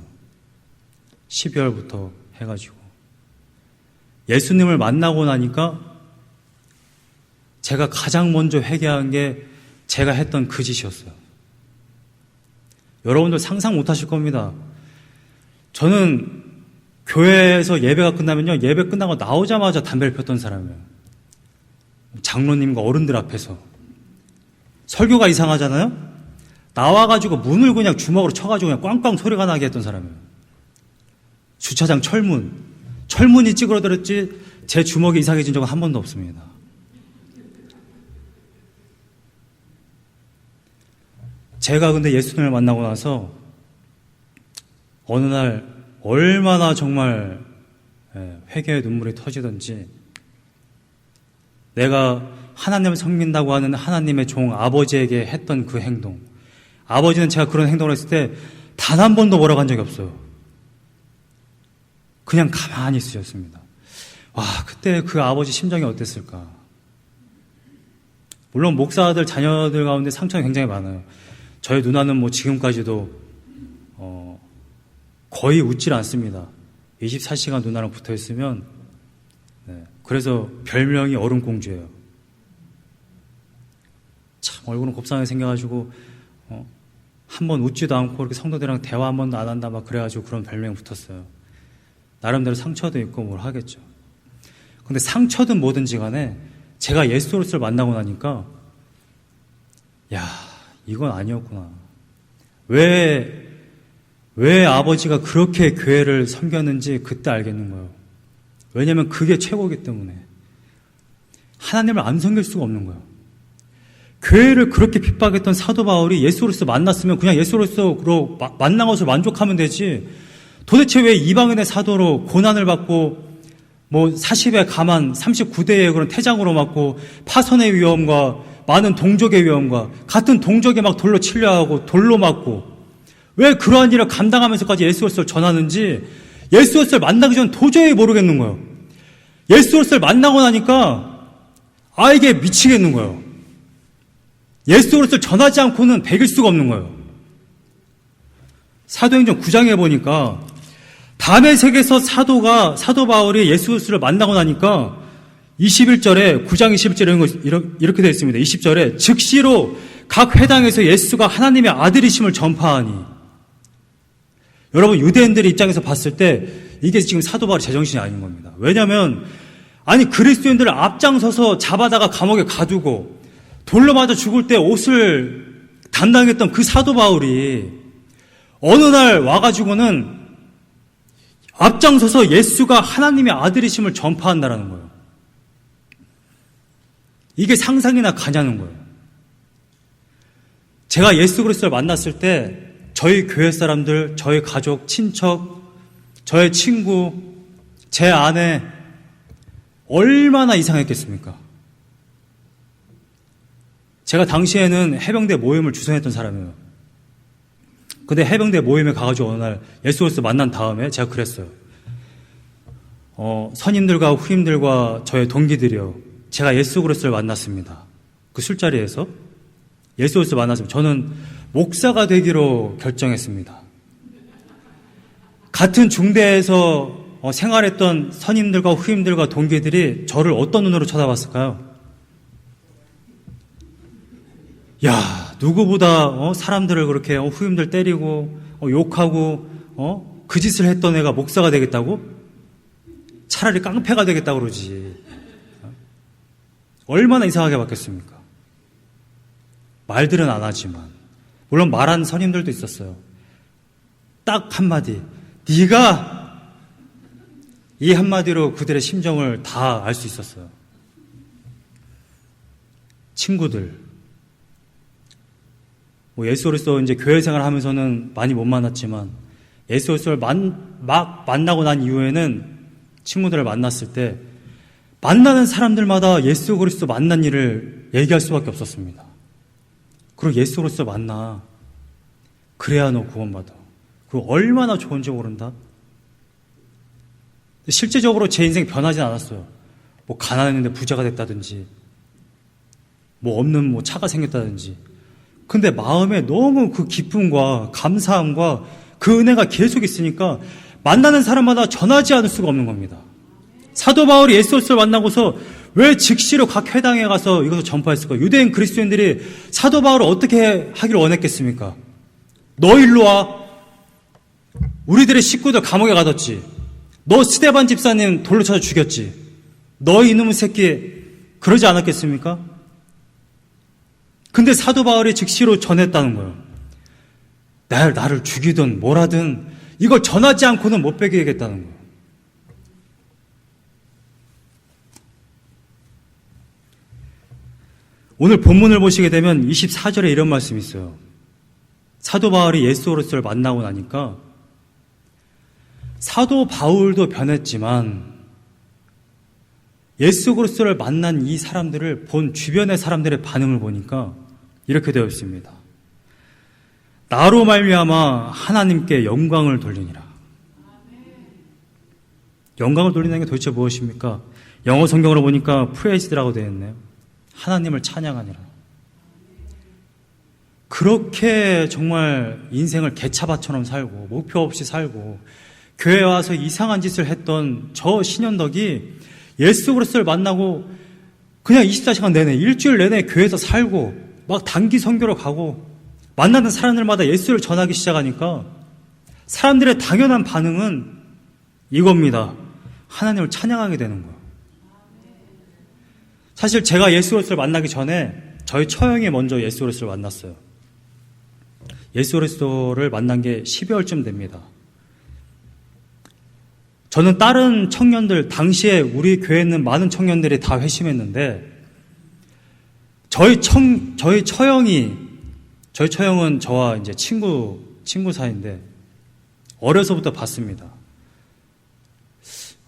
12월부터 해가지고 예수님을 만나고 나니까 제가 가장 먼저 회개한 게 제가 했던 그 짓이었어요. 여러분들 상상 못 하실 겁니다. 저는 교회에서 예배가 끝나면요, 예배 끝나고 나오자마자 담배를 폈던 사람이에요. 장로님과 어른들 앞에서. 설교가 이상하잖아요? 나와가지고 문을 그냥 주먹으로 쳐가지고 그냥 꽝꽝 소리가 나게 했던 사람이에요. 주차장 철문이 찌그러들었지 제 주먹이 이상해진 적은 한 번도 없습니다. 제가 근데 예수님을 만나고 나서 어느 날 얼마나 정말 회개의 눈물이 터지던지, 내가 하나님을 섬긴다고 하는 하나님의 종 아버지에게 했던 그 행동, 아버지는 제가 그런 행동을 했을 때 단 한 번도 뭐라고 한 적이 없어요. 그냥 가만히 있으셨습니다. 와, 그때 그 아버지 심정이 어땠을까. 물론 목사들 자녀들 가운데 상처가 굉장히 많아요. 저희 누나는 뭐 지금까지도 거의 웃질 않습니다. 24시간 누나랑 붙어있으면. 그래서 별명이 얼음공주예요. 참 얼굴은 곱상하게 생겨가지고 한 번 웃지도 않고 이렇게 성도들이랑 대화 한 번도 안 한다 막 그래가지고 그런 별명이 붙었어요. 나름대로 상처도 있고 뭘 하겠죠. 근데 상처든 뭐든지 간에 제가 예수 그리스도를 만나고 나니까 야, 이건 아니었구나. 왜 아버지가 그렇게 교회를 섬겼는지 그때 알겠는 거예요. 왜냐하면 그게 최고이기 때문에. 하나님을 안 섬길 수가 없는 거예요. 교회를 그렇게 핍박했던 사도 바울이 예수 그리스도 만났으면 그냥 예수 그리스도로 만난 것을 만족하면 되지, 도대체 왜 이방인의 사도로 고난을 받고 뭐 40의 가만 39대의 그런 태장으로 맞고 파선의 위험과 많은 동족의 위험과 같은 동족에 막 돌로 치려 하고 돌로 맞고 왜 그러한 일을 감당하면서까지 예수 그리스도를 전하는지 예수 그리스도를 만나기 전 도저히 모르겠는 거예요. 예수 그리스도를 만나고 나니까 이게 미치겠는 거예요. 예수 그리스도를 전하지 않고는 배길 수가 없는 거예요. 사도행전 9장에 보니까 다메섹에서 사도 바울이 예수 그리스도를 만나고 나니까 21절에 9장 21절에 이렇게 되어 있습니다. 20절에 즉시로 각 회당에서 예수가 하나님의 아들이심을 전파하니. 여러분, 유대인들의 입장에서 봤을 때 이게 지금 사도 바울의 제정신이 아닌 겁니다. 왜냐하면 그리스도인들을 앞장서서 잡아다가 감옥에 가두고 돌로 맞아 죽을 때 옷을 담당했던 그 사도 바울이 어느 날 와가지고는 앞장서서 예수가 하나님의 아들이심을 전파한다라는 거예요. 이게 상상이나 가냐는 거예요. 제가 예수 그리스도를 만났을 때 저희 교회 사람들, 저희 가족, 친척, 저의 친구, 제 아내 얼마나 이상했겠습니까? 제가 당시에는 해병대 모임을 주선했던 사람이에요. 근데 해병대 모임에 가가지고 어느 날 예수 그리스도 만난 다음에 제가 그랬어요. 선임들과 후임들과 저의 동기들이요, 제가 예수 그리스도를 만났습니다. 그 술자리에서 예수 그리스도를 만났습니다. 저는 목사가 되기로 결정했습니다. 같은 중대에서 생활했던 선임들과 후임들과 동기들이 저를 어떤 눈으로 쳐다봤을까요? 야, 누구보다 사람들을 그렇게 후임들 때리고 욕하고 그 짓을 했던 애가 목사가 되겠다고? 차라리 깡패가 되겠다고 그러지. 얼마나 이상하게 봤겠습니까? 말들은 안 하지만, 물론 말한 선임들도 있었어요. 딱 한마디, 네가, 이 한마디로 그들의 심정을 다 알 수 있었어요. 친구들, 예수 그리스도 이제 교회 생활을 하면서는 많이 못 만났지만 예수 그리스도를 막 만나고 난 이후에는 친구들을 만났을 때 만나는 사람들마다 예수 그리스도 만난 일을 얘기할 수밖에 없었습니다. 그리고 예수 그리스도 만나, 그래야 너 구원받아. 그거 얼마나 좋은지 모른다. 실제적으로 제 인생이 변하진 않았어요. 가난했는데 부자가 됐다든지, 없는 차가 생겼다든지. 근데 마음에 너무 그 기쁨과 감사함과 그 은혜가 계속 있으니까 만나는 사람마다 전하지 않을 수가 없는 겁니다. 사도 바울이 예수 그리스도를 만나고서 왜 즉시로 각 회당에 가서 이것을 전파했을까? 유대인 그리스도인들이 사도 바울을 어떻게 하기를 원했겠습니까? 너 일로 와. 우리들의 식구들 감옥에 가뒀지. 너 스데반 집사님 돌로 쳐서 죽였지. 너 이놈의 새끼, 그러지 않았겠습니까? 근데 사도 바울이 즉시로 전했다는 거예요. 나를 죽이든 뭐라든 이걸 전하지 않고는 못 베기겠다는 거예요. 오늘 본문을 보시게 되면 24절에 이런 말씀이 있어요. 사도 바울이 예수 그리스도를 만나고 나니까 사도 바울도 변했지만 예수 그리스도를 만난 이 사람들을 본 주변의 사람들의 반응을 보니까 이렇게 되어 있습니다. 나로 말미암아 하나님께 영광을 돌리니라. 영광을 돌리는 게 도대체 무엇입니까? 영어 성경으로 보니까 프레이즈라고 되어 있네요. 하나님을 찬양하니라. 그렇게 정말 인생을 개차밭처럼 살고 목표 없이 살고 교회에 와서 이상한 짓을 했던 저 신현덕이 예수 그리스도를 만나고 그냥 24시간 내내 일주일 내내 교회에서 살고 막 단기 선교로 가고 만나는 사람들마다 예수를 전하기 시작하니까 사람들의 당연한 반응은 이겁니다. 하나님을 찬양하게 되는 거예요. 사실 제가 예수 그리스도를 만나기 전에 저희 처형이 먼저 예수 그리스도를 만났어요. 예수 그리스도를 만난 게 12월쯤 됩니다. 저는 다른 청년들, 당시에 우리 교회에 있는 많은 청년들이 다 회심했는데 저희 처형은 저와 이제 친구 사이인데 어려서부터 봤습니다.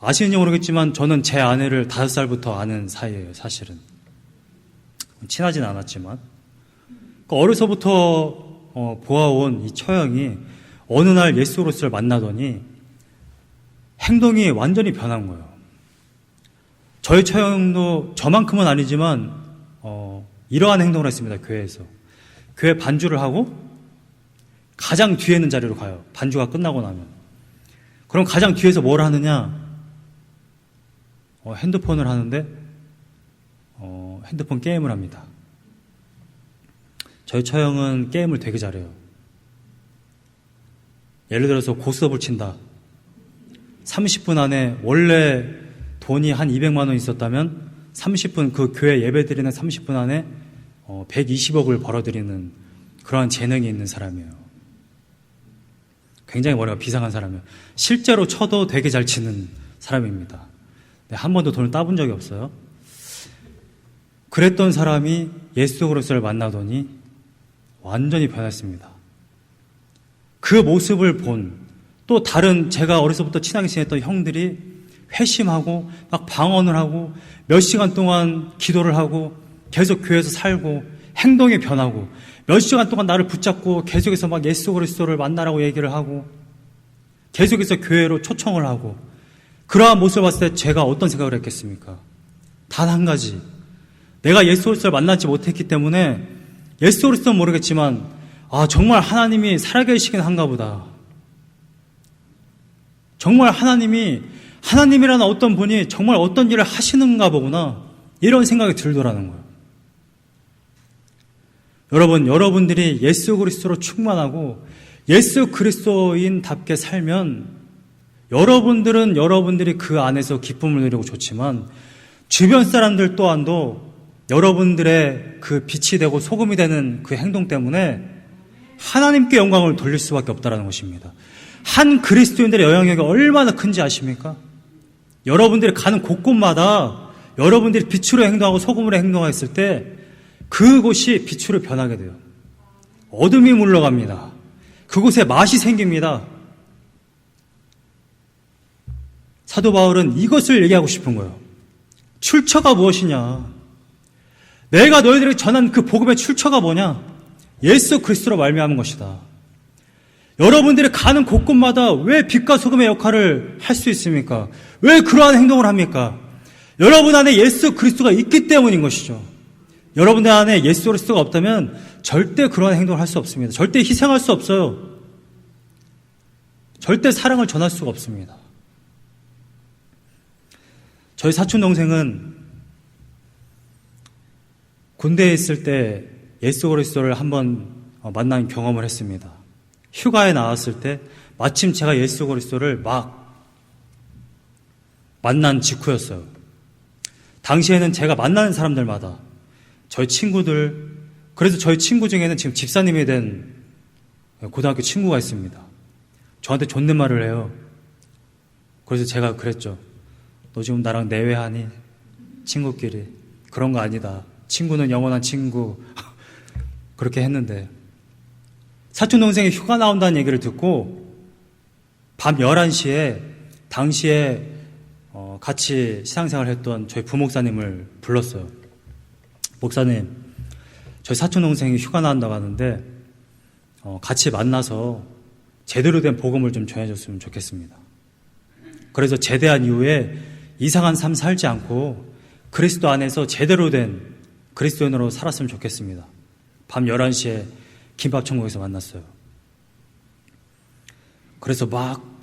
아시는지 모르겠지만 저는 제 아내를 5살부터 아는 사이예요, 사실은. 친하진 않았지만. 어려서부터 보아온 이 처형이 어느 날 예수 그리스도를 만나더니 행동이 완전히 변한 거예요. 저희 처형도 저만큼은 아니지만 이러한 행동을 했습니다, 교회에서. 교회 반주를 하고 가장 뒤에 있는 자리로 가요. 반주가 끝나고 나면. 그럼 가장 뒤에서 뭘 하느냐? 핸드폰을 하는데 핸드폰 게임을 합니다. 저희 처형은 게임을 되게 잘해요. 예를 들어서 고스톱을 친다. 30분 안에 원래 돈이 한 200만 원 있었다면 30분, 그 교회 예배 드리는 30분 안에 120억을 벌어들이는 그러한 재능이 있는 사람이에요. 굉장히 머리가 비상한 사람이에요. 실제로 쳐도 되게 잘 치는 사람입니다. 한 번도 돈을 따본 적이 없어요. 그랬던 사람이 예수 그리스도를 만나더니 완전히 변했습니다. 그 모습을 본 또 다른 제가 어려서부터 친하게 지냈던 형들이 회심하고 막 방언을 하고 몇 시간 동안 기도를 하고 계속 교회에서 살고 행동이 변하고 몇 시간 동안 나를 붙잡고 계속해서 막 예수 그리스도를 만나라고 얘기를 하고 계속해서 교회로 초청을 하고 그러한 모습을 봤을 때 제가 어떤 생각을 했겠습니까? 단 한 가지. 내가 예수 그리스도를 만나지 못했기 때문에 예수 그리스도는 모르겠지만 정말 하나님이 살아계시긴 한가 보다. 정말 하나님이라는 어떤 분이 정말 어떤 일을 하시는가 보구나. 이런 생각이 들더라는 거예요. 여러분들이 예수 그리스도로 충만하고 예수 그리스도인답게 살면 여러분들이 그 안에서 기쁨을 누리고 좋지만 주변 사람들 또한도 여러분들의 그 빛이 되고 소금이 되는 그 행동 때문에 하나님께 영광을 돌릴 수밖에 없다는 것입니다. 한 그리스도인들의 영향력이 얼마나 큰지 아십니까? 여러분들이 가는 곳곳마다 여러분들이 빛으로 행동하고 소금으로 행동했을 때 그곳이 빛으로 변하게 돼요. 어둠이 물러갑니다. 그곳에 맛이 생깁니다. 사도 바울은 이것을 얘기하고 싶은 거예요. 출처가 무엇이냐? 내가 너희들에게 전한 그 복음의 출처가 뭐냐? 예수 그리스도로 말미암은 것이다. 여러분들이 가는 곳곳마다 왜 빛과 소금의 역할을 할 수 있습니까? 왜 그러한 행동을 합니까? 여러분 안에 예수 그리스도가 있기 때문인 것이죠. 여러분들 안에 예수 그리스도가 없다면 절대 그러한 행동을 할 수 없습니다. 절대 희생할 수 없어요. 절대 사랑을 전할 수가 없습니다. 저희 사촌 동생은 군대에 있을 때 예수 그리스도를 한번 만난 경험을 했습니다. 휴가에 나왔을 때 마침 제가 예수 그리스도를 막 만난 직후였어요. 당시에는 제가 만나는 사람들마다 저희 친구들, 그래서 저희 친구 중에는 지금 집사님이 된 고등학교 친구가 있습니다. 저한테 존댓말을 해요. 그래서 제가 그랬죠. 너 지금 나랑 내외하니? 친구끼리. 그런 거 아니다. 친구는 영원한 친구. 그렇게 했는데 사촌 동생이 휴가 나온다는 얘기를 듣고 밤 11시에 당시에 같이 신앙생활 했던 저희 부목사님을 불렀어요. 목사님, 저희 사촌 동생이 휴가 나온다고 하는데 같이 만나서 제대로 된 복음을 좀 전해줬으면 좋겠습니다. 그래서 제대한 이후에 이상한 삶 살지 않고 그리스도 안에서 제대로 된 그리스도인으로 살았으면 좋겠습니다. 밤 11시에 김밥천국에서 만났어요. 그래서 막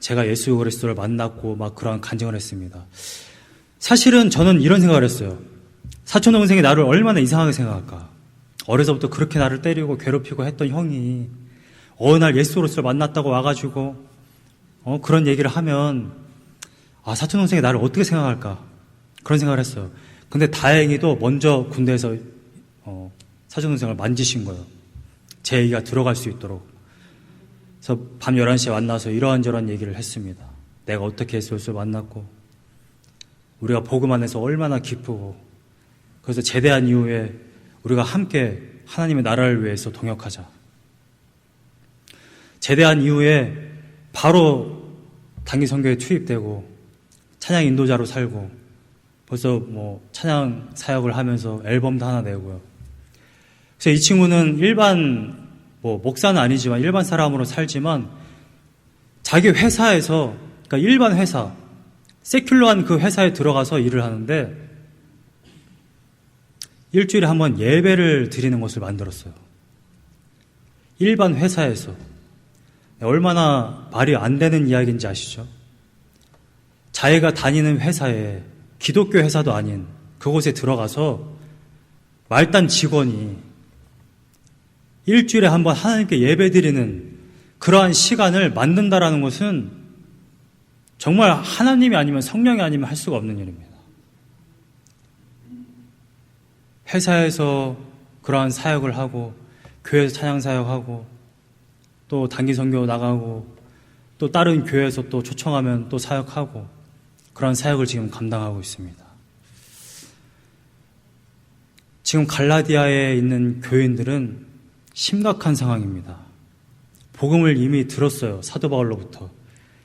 제가 예수 그리스도를 만났고 막 그런 간증을 했습니다. 사실은 저는 이런 생각을 했어요. 사촌 동생이 나를 얼마나 이상하게 생각할까. 어려서부터 그렇게 나를 때리고 괴롭히고 했던 형이 어느 날 예수 그리스도를 만났다고 와가지고 그런 얘기를 하면 사촌 동생이 나를 어떻게 생각할까. 그런 생각을 했어요. 근데 다행히도 먼저 군대에서 사촌 동생을 만지신 거예요. 제 얘기가 들어갈 수 있도록. 그래서 밤 11시에 만나서 이러한저러한 얘기를 했습니다. 내가 어떻게 예수 그리스도를 만났고 우리가 복음 안에서 얼마나 기쁘고 그래서 제대한 이후에 우리가 함께 하나님의 나라를 위해서 동역하자. 제대한 이후에 바로 단기 선교에 투입되고 찬양 인도자로 살고 벌써 찬양 사역을 하면서 앨범도 하나 내고요. 그래서 이 친구는 일반 목사는 아니지만 일반 사람으로 살지만 자기 회사에서 그러니까 일반 회사 세큘러한 그 회사에 들어가서 일을 하는데 일주일에 한 번 예배를 드리는 것을 만들었어요. 일반 회사에서. 얼마나 말이 안 되는 이야기인지 아시죠? 자기가 다니는 회사에 기독교 회사도 아닌 그곳에 들어가서 말단 직원이 일주일에 한 번 하나님께 예배 드리는 그러한 시간을 만든다라는 것은 정말 하나님이 아니면 성령이 아니면 할 수가 없는 일입니다. 회사에서 그러한 사역을 하고 교회에서 찬양 사역하고 또 단기 선교 나가고 또 다른 교회에서 또 초청하면 또 사역하고 그런 사역을 지금 감당하고 있습니다. 지금 갈라디아에 있는 교인들은 심각한 상황입니다. 복음을 이미 들었어요. 사도 바울로부터.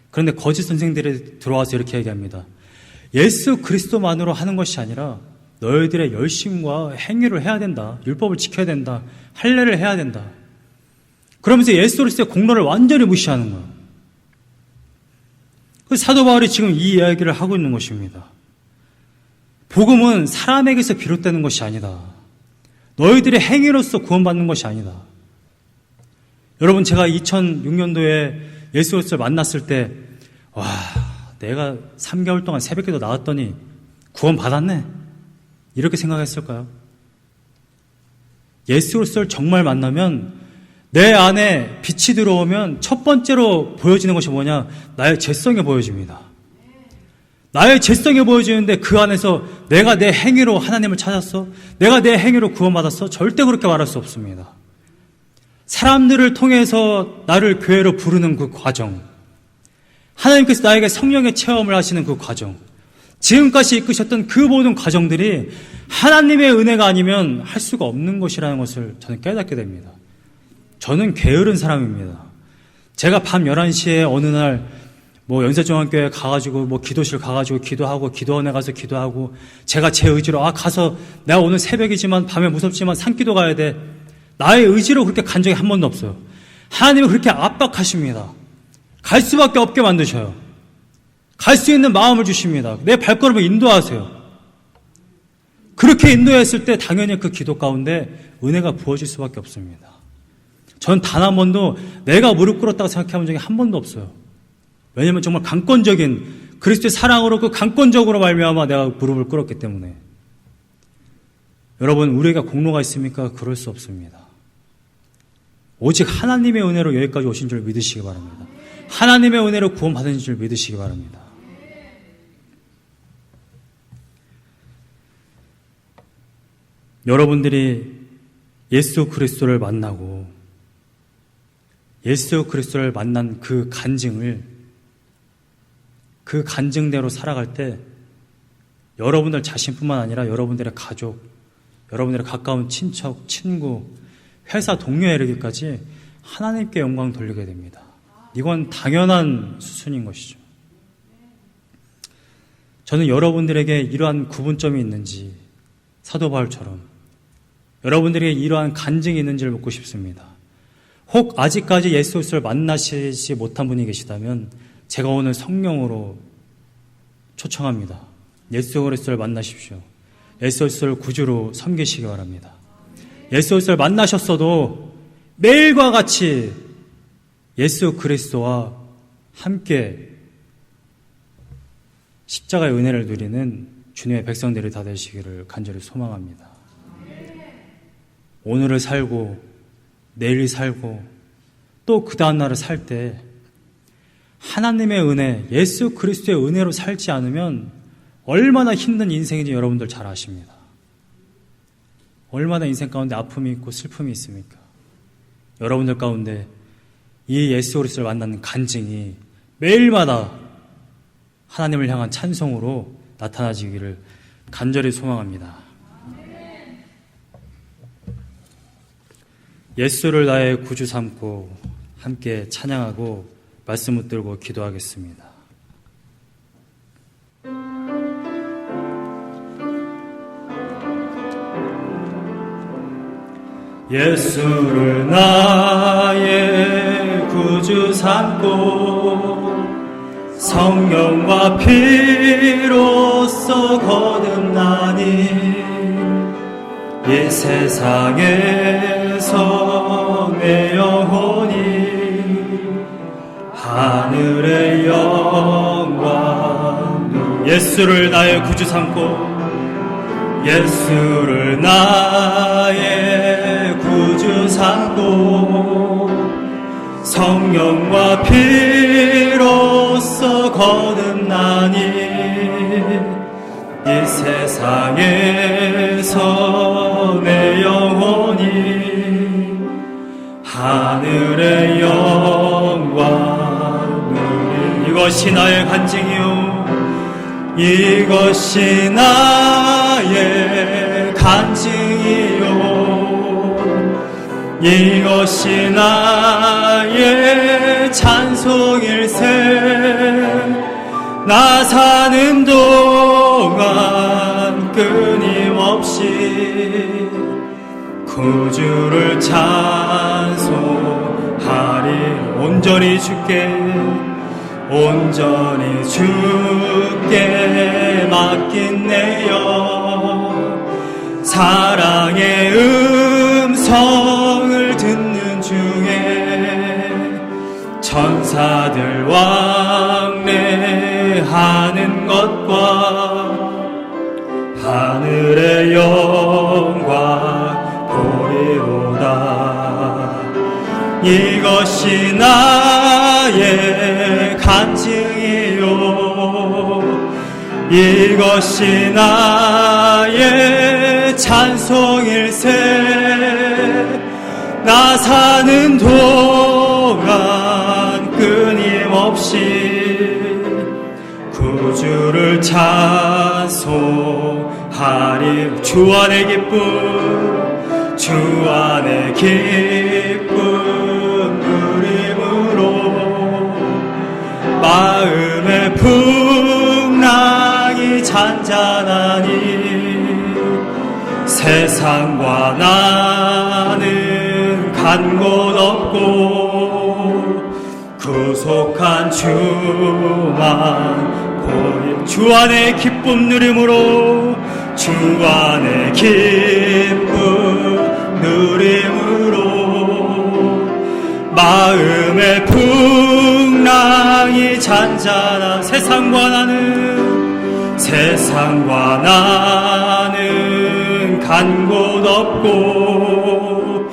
그런데 거짓 선생들이 들어와서 이렇게 얘기합니다. 예수 그리스도만으로 하는 것이 아니라 너희들의 열심과 행위를 해야 된다. 율법을 지켜야 된다. 할례를 해야 된다. 그러면서 예수 그리스도의 공로를 완전히 무시하는 거예요. 그래서 사도 바울이 지금 이 이야기를 하고 있는 것입니다. 복음은 사람에게서 비롯되는 것이 아니다. 너희들의 행위로서 구원받는 것이 아니다. 여러분, 제가 2006년도에 예수 그리스도를 만났을 때 내가 3개월 동안 새벽기도 나왔더니 구원받았네. 이렇게 생각했을까요? 예수 그리스도를 정말 만나면 내 안에 빛이 들어오면 첫 번째로 보여지는 것이 뭐냐? 나의 죄성이 보여집니다. 나의 죄성이 보여지는데 그 안에서 내가 내 행위로 하나님을 찾았어? 내가 내 행위로 구원받았어? 절대 그렇게 말할 수 없습니다. 사람들을 통해서 나를 교회로 부르는 그 과정, 하나님께서 나에게 성령의 체험을 하시는 그 과정, 지금까지 이끄셨던 그 모든 과정들이 하나님의 은혜가 아니면 할 수가 없는 것이라는 것을 저는 깨닫게 됩니다. 저는 게으른 사람입니다. 제가 밤 11시에 어느 날 연세중앙교회 가가지고 기도실 가가지고 기도하고 기도원에 가서 기도하고 제가 제 의지로 가서 내가 오늘 새벽이지만 밤에 무섭지만 산기도 가야 돼. 나의 의지로 그렇게 간 적이 한 번도 없어요. 하나님은 그렇게 압박하십니다. 갈 수밖에 없게 만드셔요. 갈 수 있는 마음을 주십니다. 내 발걸음을 인도하세요. 그렇게 인도했을 때 당연히 그 기도 가운데 은혜가 부어질 수밖에 없습니다. 전 단 한 번도 내가 무릎 꿇었다고 생각해 본 적이 한 번도 없어요. 왜냐하면 정말 강권적인 그리스도의 사랑으로 그 강권적으로 말미암아 내가 무릎을 꿇었기 때문에. 여러분, 우리가 공로가 있습니까? 그럴 수 없습니다. 오직 하나님의 은혜로 여기까지 오신 줄 믿으시기 바랍니다. 하나님의 은혜로 구원받은 줄 믿으시기 바랍니다. 여러분들이 예수 그리스도를 만나고 예수 그리스도를 만난 그 간증대로 살아갈 때 여러분들 자신뿐만 아니라 여러분들의 가족, 여러분들의 가까운 친척, 친구, 회사 동료에 이르기까지 하나님께 영광 돌리게 됩니다. 이건 당연한 수순인 것이죠. 저는 여러분들에게 이러한 구분점이 있는지 사도 바울처럼 여러분들에게 이러한 간증이 있는지를 묻고 싶습니다. 혹 아직까지 예수 그리스도를 만나시지 못한 분이 계시다면 제가 오늘 성령으로 초청합니다. 예수 그리스도를 만나십시오. 예수 그리스도를 구주로 섬기시기 바랍니다. 예수 그리스도를 만나셨어도 매일과 같이 예수 그리스도와 함께 십자가의 은혜를 누리는 주님의 백성들이 다 되시기를 간절히 소망합니다. 오늘을 살고 내일 살고 또 그 다음 날을 살 때 하나님의 은혜, 예수 그리스도의 은혜로 살지 않으면 얼마나 힘든 인생인지 여러분들 잘 아십니다. 얼마나 인생 가운데 아픔이 있고 슬픔이 있습니까? 여러분들 가운데 이 예수 그리스도를 만나는 간증이 매일마다 하나님을 향한 찬송으로 나타나지기를 간절히 소망합니다. 예수를 나의 구주 삼고 함께 찬양하고 말씀 붙들고 기도하겠습니다. 예수를 나의 구주 삼고 성령과 피로써 거듭나니 이 세상에서 내 영혼이 하늘의 영광 예수를 나의 구주 삼고 예수를 나의 구주 삼고 성령과 피로써 거듭나니 이 세상에서 내 영혼이 하늘의 영광 누리 이것이 나의 간증이요 이것이 나의 간증이요 이것이 나의 찬송일세 나 사는 동안 끊임없이 구주를 찬송하리 온전히 주께 맡긴 내 영 사랑의 음성을 듣는 중에 천사들 왕래하는 것과 하늘의 영광 보리로다 이것이 나의 간증이요 이것이 나의 찬송일세 나 사는 동안 끊임없이 구주를 찬송하리 주 안의 기쁨 주 안의 기쁨 누림으로 마음의 풍랑이 잔잔하니 세상과 나는 간 곳 없고 구속한 주만 보니 주 안의 기쁨 누림으로 주 안의 기쁨 누림으로 마음의 풍랑이 잔잔한 세상과 나는 간 곳 없고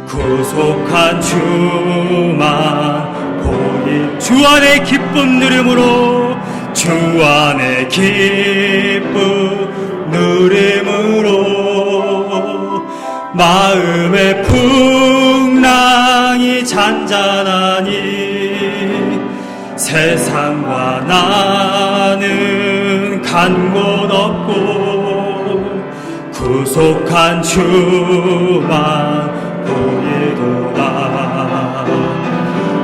구속한 주만 보니 주 안의 기쁨 누림으로 주 안의 기쁨 누림으로 마음의 풍랑이 잔잔하니 세상과 나는 간 곳 없고 구속한 주만 보이도다.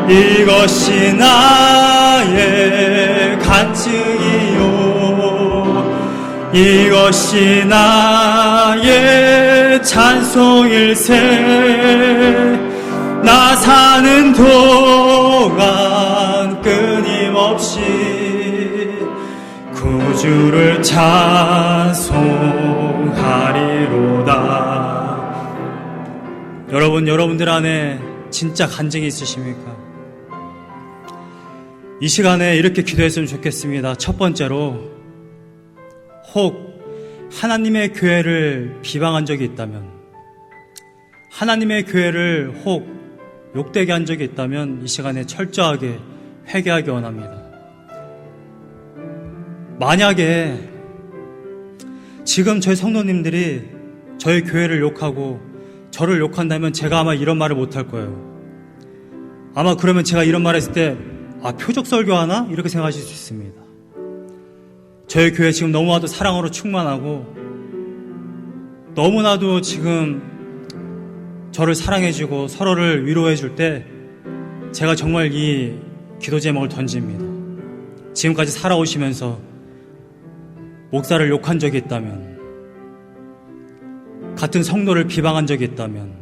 이것이 나의 간증이요 이것이 나의 찬송일세. 나 사는 동안 끊임없이 구주를 찬송하리로다. 여러분들 안에 진짜 간증이 있으십니까? 이 시간에 이렇게 기도했으면 좋겠습니다. 첫 번째로, 혹 하나님의 교회를 비방한 적이 있다면, 하나님의 교회를 혹 욕되게 한 적이 있다면 이 시간에 철저하게 회개하기 원합니다. 만약에 지금 저희 성도님들이 저희 교회를 욕하고 저를 욕한다면 제가 아마 이런 말을 못할 거예요. 아마 그러면 제가 이런 말 했을 때 표적 설교하나? 이렇게 생각하실 수 있습니다. 저희 교회 지금 너무나도 사랑으로 충만하고 너무나도 지금 저를 사랑해주고 서로를 위로해줄 때 제가 정말 이 기도 제목을 던집니다. 지금까지 살아오시면서 목사를 욕한 적이 있다면, 같은 성도를 비방한 적이 있다면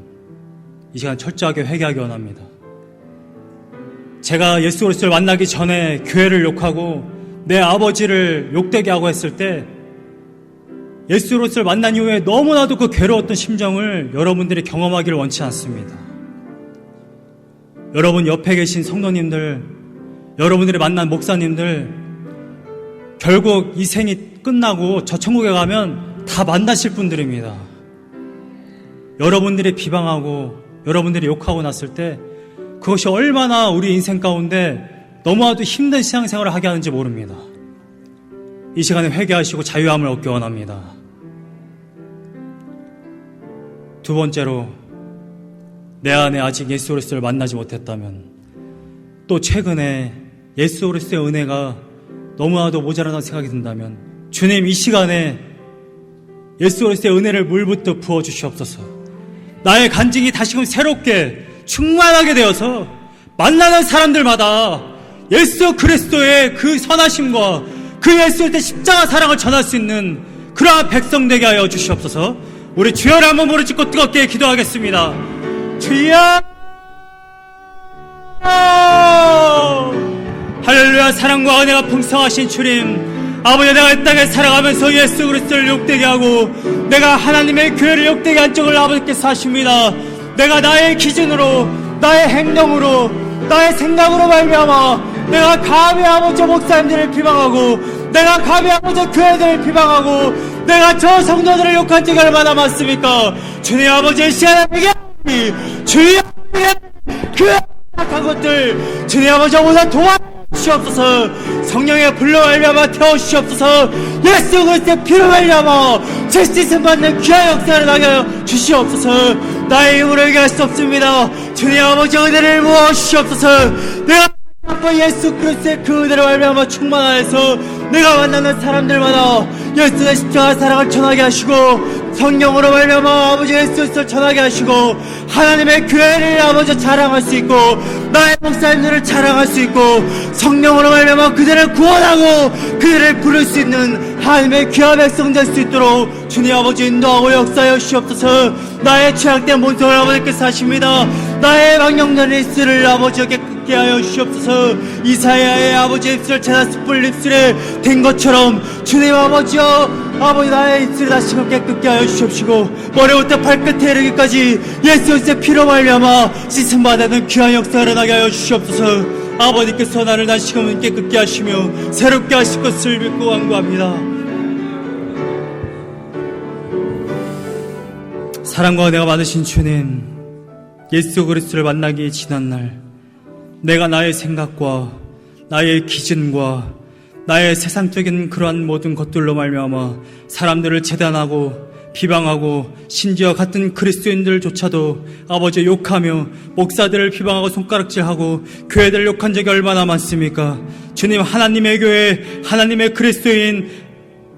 이 시간 철저하게 회개하기 원합니다. 제가 예수 그리스도를 만나기 전에 교회를 욕하고 내 아버지를 욕되게 하고 했을 때 예수 그리스도를 만난 이후에 너무나도 그 괴로웠던 심정을 여러분들이 경험하기를 원치 않습니다. 여러분 옆에 계신 성도님들, 여러분들이 만난 목사님들, 결국 이 생이 끝나고 저 천국에 가면 다 만나실 분들입니다. 여러분들이 비방하고 여러분들이 욕하고 났을 때 그것이 얼마나 우리 인생 가운데 너무나도 힘든 신앙생활을 하게 하는지 모릅니다. 이 시간에 회개하시고 자유함을 얻기 원합니다. 두 번째로, 내 안에 아직 예수 그리스도를 만나지 못했다면, 또 최근에 예수 그리스도의 은혜가 너무나도 모자라다는 생각이 든다면, 주님 이 시간에 예수 그리스도의 은혜를 물붓듯 부어주시옵소서. 나의 간증이 다시금 새롭게 충만하게 되어서 만나는 사람들마다 예수 그리스도의 그 선하심과 그 예수 그리스도의 십자가 사랑을 전할 수 있는 그러한 백성 되게 하여 주시옵소서. 우리 주여를 한번 무릎 꿇고 뜨겁게 기도하겠습니다. 주여! 할렐루야. 사랑과 은혜가 풍성하신 주님, 아버지, 내가 이 땅에 살아가면서 예수 그리스도를 욕되게 하고 내가 하나님의 교회를 욕되게 한 적을 아버지께서 아십니다. 내가 나의 기준으로, 나의 행동으로, 나의 생각으로 말미암아 내가 감히 아버지 목사님들을 비방하고, 내가 감히 아버지 교회들을 비방하고, 내가 저 성도들을 욕한 적이 얼마나 많습니까? 주님 아버지의 시간에 주님 그 악한 것들 주님 아버지 오늘 도와주시옵소서. 성령의 불로 말미암아 태워주시옵소서. 예수 그리스도의 피로 말미암아 제시즌 받는 귀한 역사를 나게 하여 주시옵소서. 나의 힘으로 얘기할 수 없습니다. 주님 아버지 은혜를 부어주시옵소서. 내가 예수 그리스도의 그 은혜로 말미암아 충만하여서 내가 만나는 사람들마다 예수의 십자가 사랑을 전하게 하시고, 성령으로 말미암아 아버지 예수 그리스도를 전하게 하시고, 하나님의 교회를 아버지 자랑할 수 있고, 나의 목사님들을 자랑할 수 있고, 성령으로 말미암아 그들을 구원하고 그들을 부를 수 있는 하나님의 귀한 백성 될 수 있도록 주님 아버지 인도하고 역사하여 주시옵소서. 나의 죄악된 본성을 아버지께서 하십니다. 나의 망령된 입술을 아버지에게 깨끗게 하여 주시옵소서. 이사야의 아버지 입술을 찾아서 뿔 입술에 된 것처럼 주님 아버지여, 아버지 나의 입술을 다시금 깨끗게 하여 주시옵시고, 머리부터 발끝에 이르기까지 예수 그리스도의 피로 말미암아 씻음받는 귀한 역사를 나게 하여 주시옵소서. 아버지께서 나를 다시금 깨끗게 하시며 새롭게 하실 것을 믿고 간구합니다. 사랑과 은혜가 많으신 주님, 예수 그리스도를 만나기 지난 날 내가 나의 생각과 나의 기준과 나의 세상적인 그러한 모든 것들로 말미암아 사람들을 재단하고 비방하고 심지어 같은 그리스도인들조차도 아버지 욕하며 목사들을 비방하고 손가락질하고 교회들을 욕한 적이 얼마나 많습니까? 주님, 하나님의 교회, 하나님의 그리스도인,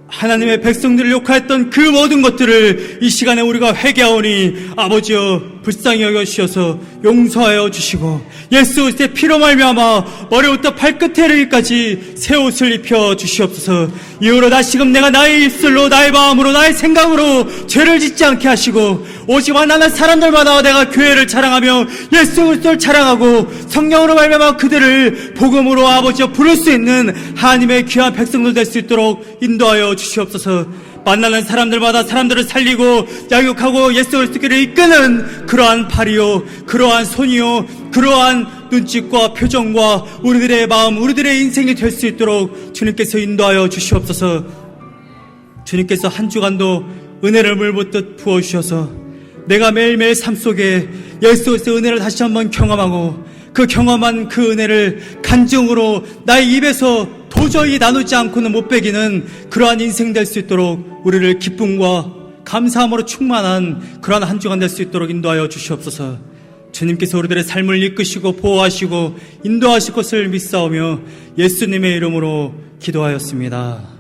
하나님의 백성들을 욕하였던 그 모든 것들을 이 시간에 우리가 회개하오니 아버지여 불쌍히 여겨주셔서 용서하여 주시고 예수 그리스도의 피로 말미암아 머리부터 발끝에 이르기까지 새 옷을 입혀 주시옵소서. 이후로 다시금 내가 나의 입술로 나의 마음으로 나의 생각으로 죄를 짓지 않게 하시고 오직 만나는 사람들마다 내가 교회를 자랑하며 예수 그리스도를 자랑하고 성령으로 말미암아 그들을 복음으로 아버지여 부를 수 있는 하나님의 귀한 백성들 될 수 있도록 인도하여 주시옵소서. 만나는 사람들마다 사람들을 살리고 양육하고 예수 그리스도를 이끄는 그러한 팔이요, 그러한 손이요, 그러한 눈짓과 표정과 우리들의 마음, 우리들의 인생이 될 수 있도록 주님께서 인도하여 주시옵소서. 주님께서 한 주간도 은혜를 물붓듯 부어주셔서 내가 매일매일 삶 속에 예수 그리스도의 은혜를 다시 한번 경험하고 그 경험한 그 은혜를 간증으로 나의 입에서 도저히 나누지 않고는 못 배기는 그러한 인생 될 수 있도록 우리를 기쁨과 감사함으로 충만한 그러한 한 주간 될 수 있도록 인도하여 주시옵소서. 주님께서 우리들의 삶을 이끄시고 보호하시고 인도하실 것을 믿사오며 예수님의 이름으로 기도하였습니다.